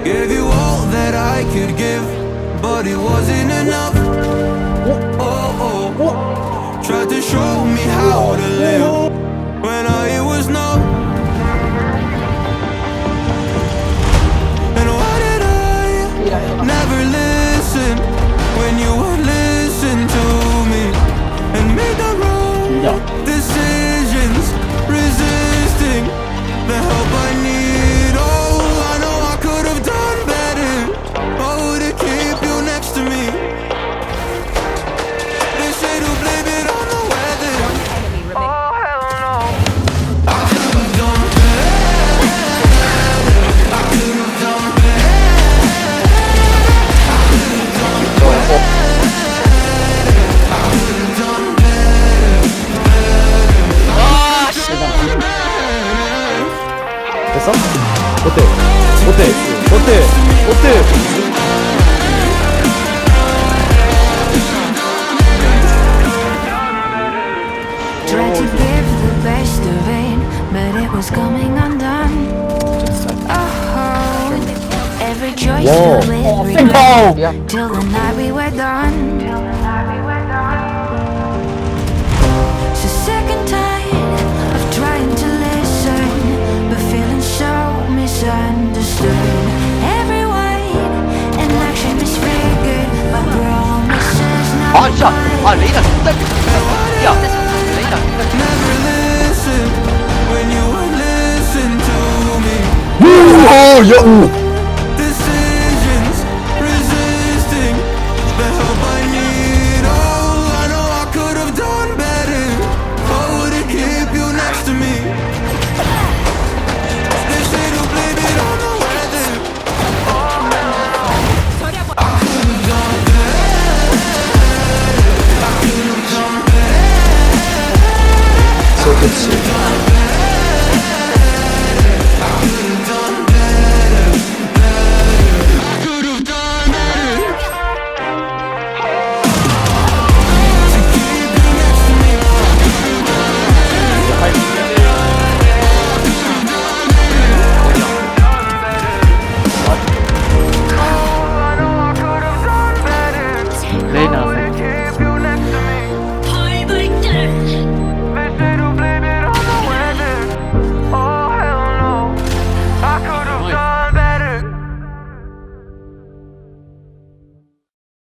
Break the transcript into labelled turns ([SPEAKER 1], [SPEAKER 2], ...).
[SPEAKER 1] Gave you all that I could give, but it wasn't enough. Tried to show me how to live when I was numb. And why did I never listen when you would listen to me and make the wrong decisions, resisting the help I need. Oh, I know I could have done better. Oh, to keep you next to me. They say to blame it on the weather. Oh, hell no. I could have done better. I could have done better. I could have done better. I could have done better.
[SPEAKER 2] 됐어? 어때? 어때? 어때? 어때?
[SPEAKER 3] Tried to give the best of it, but it was coming undone. Oh, every choice filled with regret, till the night we were done. So sick and tired of trying to listen, but feeling so misunderstood. Every word and action disfigured by promises not
[SPEAKER 4] 아 진짜 아 레이나 진짜 야 레이나
[SPEAKER 1] Never listen when you would listen to me. Decisions, resisting the help I need. Oh, I know I could have done better. Oh, to keep you next to me. They say to blame it on the weather. I could have done better. I could have done better.
[SPEAKER 2] 좋겠지.